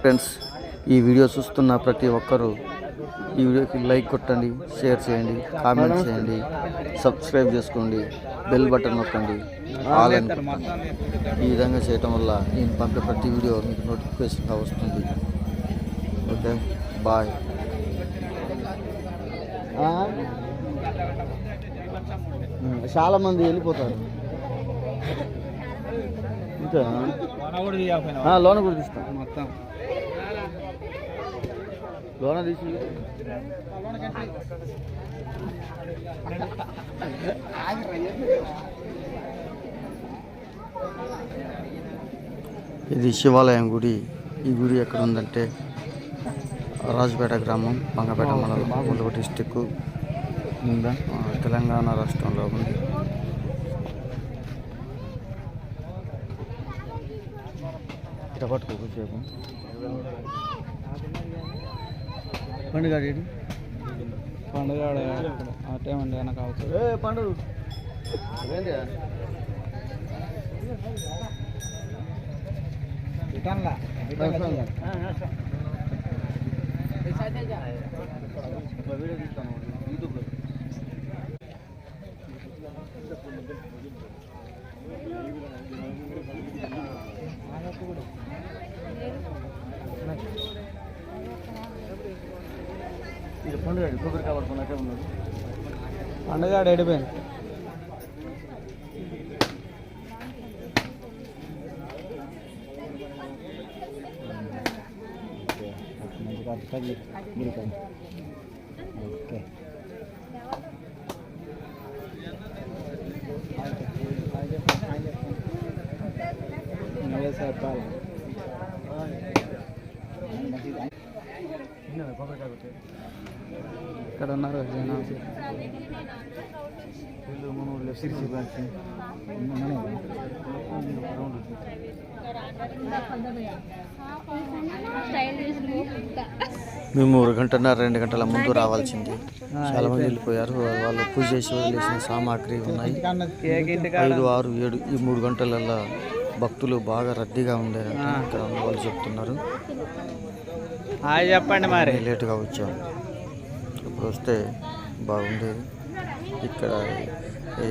Friends, ఈ video చూస్తున్న ప్రతి ఒక్కరూ ఈ వీడియోకి లైక్ కొట్టండి, షేర్ చేయండి, కామెంట్ చేయండి, సబ్స్క్రైబ్ చేసుకోండి, బెల్ బటన్ నొక్కండి, ఆల్ అని కొట్టండి. ఈ విధంగా చేయటం వల్ల నేను పంపే ప్రతి వీడియో మీకు నోటిఫికేషన్గా వస్తుంది. Okay, bye. చాలా మంది వెళ్ళిపోతారు. ఇంకా లోన కూడా తీస్తాం, మొత్తం లోన తీసి ఇది శివాలయం గుడి. ఈ గుడి ఎక్కడ ఉందంటే రాజుపేట గ్రామం, బంగపేట మండలం, ములుగు డిస్టిక్, తెలంగాణ రాష్ట్రంలో ఉంది. ఇట్లా పట్టుకో కూర్చోకు. పండుగ పండుగ అటేమండి వెనక అవుతుంది పండుగ వీడియో తీస్తాను యూట్యూబ్లో. ఇది పండుగ కొబ్బరి కావడుకున్నట్టే ఉన్నాడు. పండుగ ఎడిపోయింది. ఓకే, ఇక్కడ ఉన్నారు మేము 1 గంటన్నర 2 గంటల ముందు రావాల్సింది. చాలా మంది వెళ్ళిపోయారు. వాళ్ళు పూజ చేసి వదిలేసిన సామాగ్రి ఉన్నాయి. 5, 6, 7 ఈ 3 గంటలలో భక్తులు బాగా రద్దీగా ఉండేదంటే ఇక్కడ వాళ్ళు చెప్తున్నారు. చెప్పండి, మరి లేటుగా వచ్చాము. ఇప్పుడు వస్తే బాగుండేది. ఇక్కడ ఈ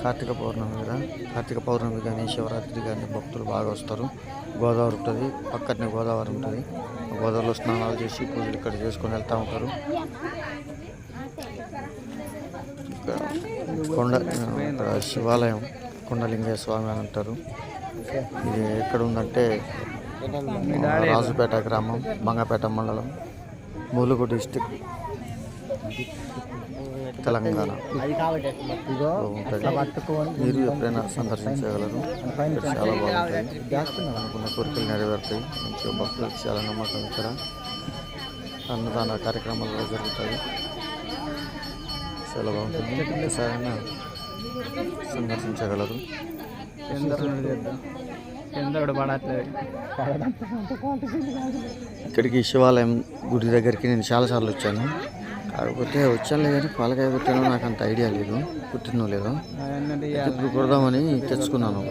కార్తీక పౌర్ణమి కానీ శివరాత్రి కానీ భక్తులు బాగా వస్తారు. గోదావరి ఉంటుంది, పక్కనే గోదావరి ఉంటుంది. గోదావరిలో స్నానాలు చేసి పూజలు ఇక్కడ చేసుకొని వెళ్తూ ఉంటారు. ఇక్కడ శివాలయం కొండలింగయ్య స్వామి అని అంటారు. ఇది ఎక్కడ ఉందంటే రాజుపేట గ్రామం, బంగపేట మండలం, ములుగు డిస్టిక్, తెలంగాణ ఉంటుంది. మీరు ఎప్పుడైనా సందర్శించగలరు. చాలా బాగుంటుంది. అనుకున్న కోరికలు నెరవేరుతాయి. మంచిగా భక్తులకు చాలా నమ్మకం. ఇక్కడ అన్నదాన కార్యక్రమాలు జరుగుతాయి. చాలా బాగుంటుంది. ఒకసారైనా సందర్శించగలరు. ఇక్కడికి శివాలయం గుడి దగ్గరికి నేను చాలాసార్లు వచ్చాను. కాకపోతే వచ్చాను కానీ పాలకాయ కొట్టానో నాకు అంత ఐడియా లేదు, కుట్టినో లేదో. ఇప్పుడు కొడదామని తెచ్చుకున్నాను.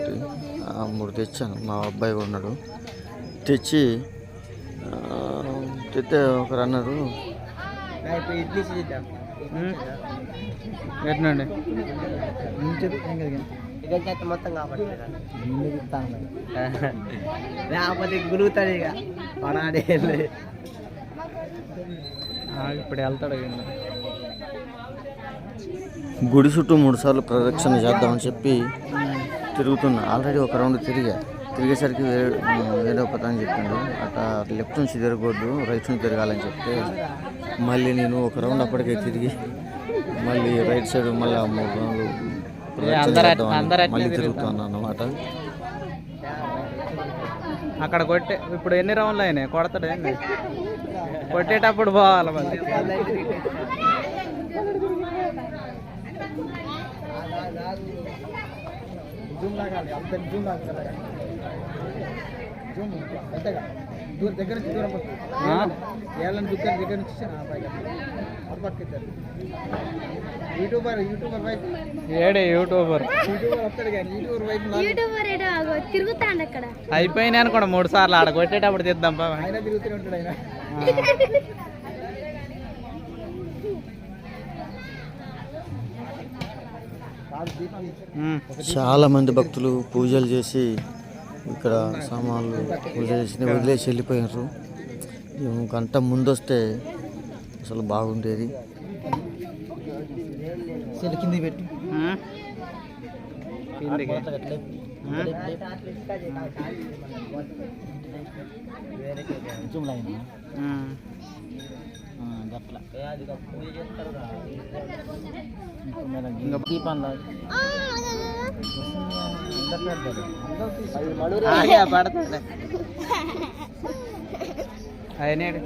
3 తెచ్చాను. మా అబ్బాయి ఉన్నాడు. తెస్తే ఒకరు అన్నారు మొత్తం కాబట్టి లేకపోతే గురుగుతాడు. ఇక పడాడే ఇప్పుడు వెళ్తాడు. గుడి చుట్టూ 3 సార్లు ప్రదక్షిణ చేద్దామని చెప్పి తిరుగుతున్నా. ఆల్రెడీ ఒక రౌండ్ తిరిగేసరికి వేరే పని చెప్పిండు. అట్లా లెఫ్ట్ నుంచి తిరగొద్దు, రైట్ నుంచి తిరగాలని చెప్తే మళ్ళీ నేను ఒక రౌండ్ అప్పటికే తిరిగి మళ్ళీ రైట్ సైడ్ మళ్ళీ 3 రౌండ్లు మళ్ళీ తిరుగుతాను అన్నమాట. అక్కడ కొట్టే ఇప్పుడు ఎన్ని రౌండ్లు అయినాయి? కొడతాడు, కొట్టేటప్పుడు పోవాలి మళ్ళీ. దగ్గర నుంచి దూరం ఏళ్ళని దగ్గర నుంచి యూట్యూబర్ వైపు ఏడే యూట్యూబర్ వస్తాడు కానీ యూట్యూబర్ వైపు తిరుగుతాండి అక్కడ అయిపోయినాయి అనుకోండి 3 సార్లు ఆడ కొట్టేటప్పుడు తీద్దాం పా ఆయన తిరుగుతూనే ఉంటాడు ఆయన. చాలా మంది భక్తులు పూజలు చేసి ఇక్కడ సామాన్లు పూజ చేసి వదిలేసి వెళ్ళిపోయారు. గంట ముందు వస్తే అసలు బాగుండేది. కింది పెట్టి కిందికి దీపంలో పడుతుంది అయినాడు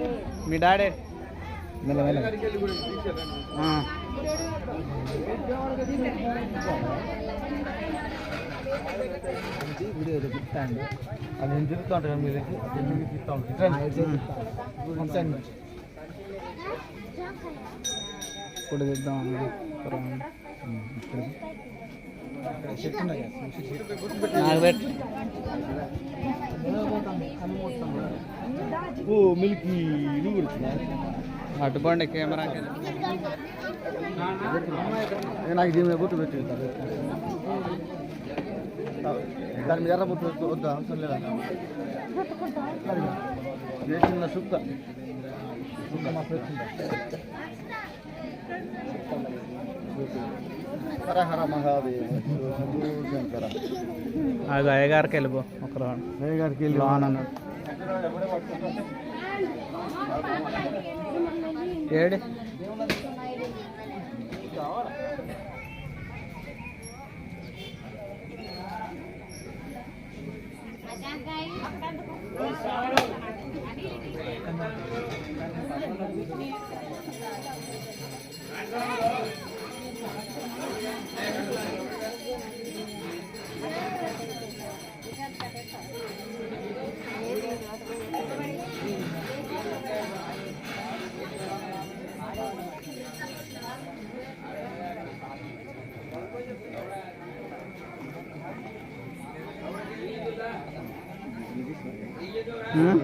మీ డాడీ వీడియో తిప్పుతాండి అది నేను తిరుగుతూ ఉంటాను మీ దగ్గర తిప్పుతా ఉంటాను ఇప్పుడు తిద్దాం మిల్కీ అటుబండి కెమెరా నాకు దీని బొట్టు పెట్టి దాని మీద ఎర్ర బొట్టు వద్దా అవసరం లేదా చిన్న సుక్క మా హర హర మహాదేవ్ శంకర అది అయ్యగారికి వెళ్ళిపో ఒక అయ్యగారికి వెళ్ళి లోన్ అన్నాడు ఏడు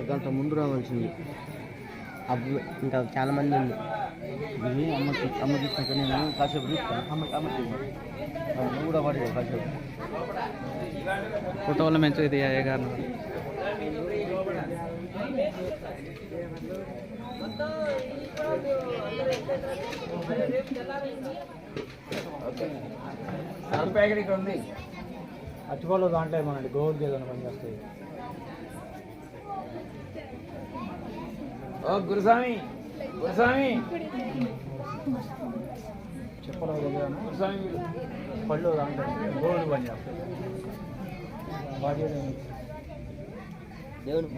గంట ముందు రావాల్సింది అప్పుడు ఇంకా చాలా మంది ఉంది ఇది అమ్మ తీసుకున్నాక నేను కాసేపు చూస్తాను అమ్మ నువ్వు కూడా పడి కాసేపు ఫోటోలు మంచిగా ఇది అయ్యగారు ప్యాకెట్ ఇక్కడ ఉంది అచ్చుకోళ్ళు దాంట్లో ఏమోనండి గోల్డ్ ఏదైనా పని చేస్తాయి ఓ గురుస్వామి గురుస్వామి చెప్పలేదు గురుస్వామి పళ్ళు దాంట్లో గోల్డ్ పని చేస్తాయి దేవుని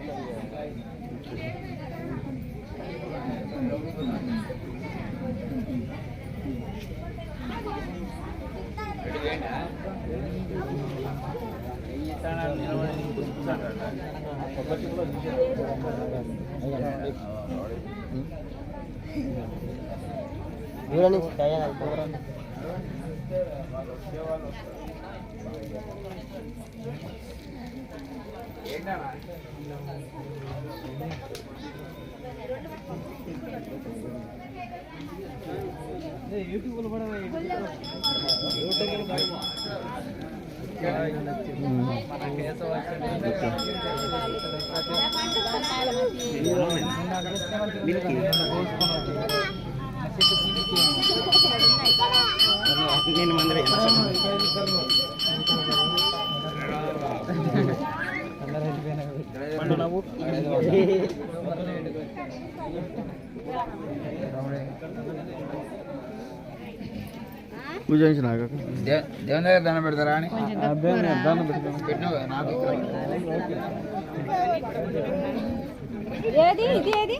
యూట్యూబ్లో కూడా నేను మందిరే పూజ చేసినాక దేవుని దగ్గర దండం పెడతారా అని దండం పెట్టినావు నాకు ఏది ఇది ఏది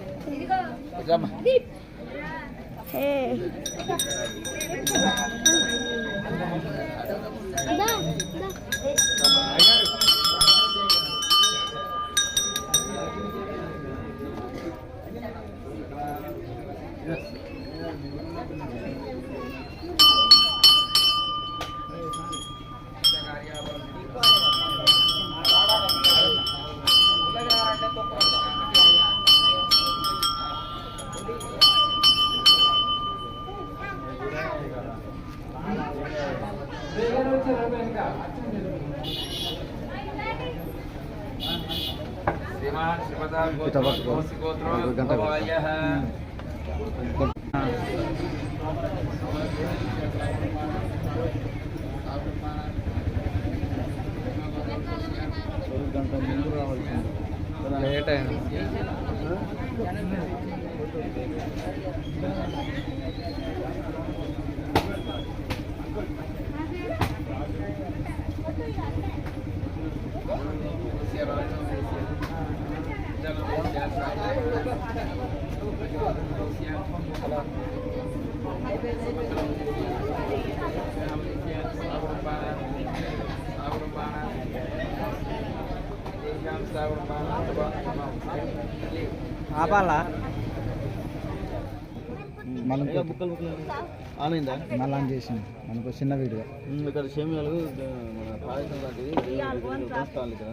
ఇట్లా పట్టుకో ఒక గంట గంట ముందు రావాల్సింది లేట్ అయింది. ఆపాలా మనం బుక్కలు ఆనైందా మళ్ళీ ఆన్ చేసింది మనకు చిన్న వీడియో. ఇక్కడ సేమియాలు మన పాయసం లాంటిది దోస్తాలు ఇక్కడ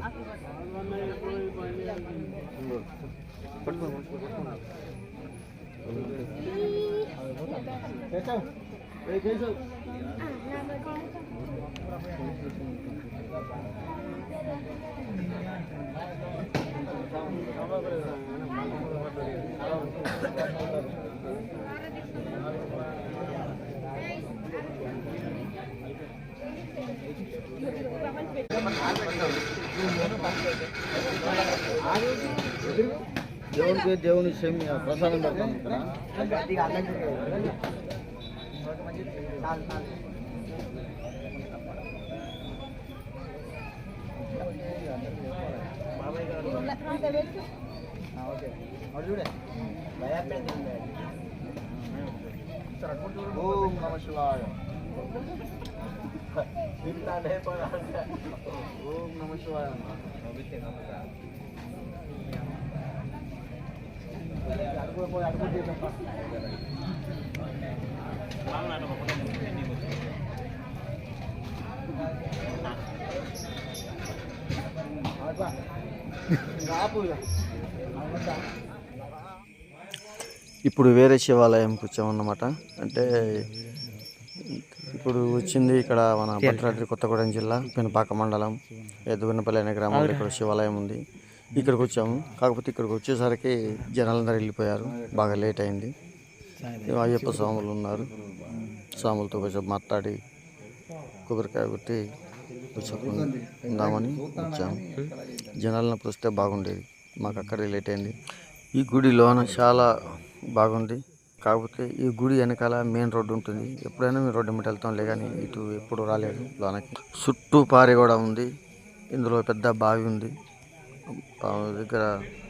దేవునికి దేవుని సేమియా ప్రసాదం పెడతాం ఇక్కడ. ఓం నమ శివాయ. ఓం నమ శివాయ. ఇప్పుడు వేరే శివాలయంకి వచ్చామన్నమాట. అంటే ఇప్పుడు వచ్చింది ఇక్కడ మన భద్రాద్రి కొత్తగూడెం జిల్లా పినపాక మండలం ఎదుగునపల్లి అనే గ్రామంలో ఇక్కడ శివాలయం ఉంది. ఇక్కడికి వచ్చాము. కాకపోతే ఇక్కడికి వచ్చేసరికి జనాలందరూ వెళ్ళిపోయారు, బాగా లేట్ అయింది. అయ్యప్ప స్వాములు ఉన్నారు, స్వాములతో కొంచెం మాట్లాడి కొబ్బరికాయ కొట్టి ఉందామని వచ్చాము. జనాలను వస్తే బాగుండేది, మాకు అక్కడే లేట్ అయింది. ఈ గుడిలోన చాలా బాగుంది. కాకపోతే ఈ గుడి వెనకాల మెయిన్ రోడ్డు ఉంటుంది. ఎప్పుడైనా మేము రోడ్డు మీద వెళ్తాంలే కానీ ఇటు ఎప్పుడు రాలేదు లోనకి. చుట్టూ పారి కూడా ఉంది. ఇందులో పెద్ద బావి ఉంది. బావి దగ్గర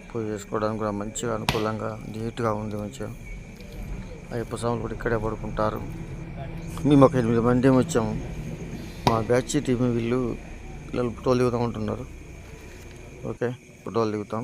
పూజ చేసుకోవడానికి కూడా మంచిగా అనుకూలంగా నీట్గా ఉంది. మంచిగా అయ్యప్ప స్వాములు కూడా ఇక్కడే పడుకుంటారు. మేము ఒక 8 మంది వచ్చాము. మా బ్యాచ్ టీం వీళ్ళు పిల్లలు ఫోటోలు దిగుతూ ఉంటున్నారు. ఓకే, ఫోటోలు దిగుతాం.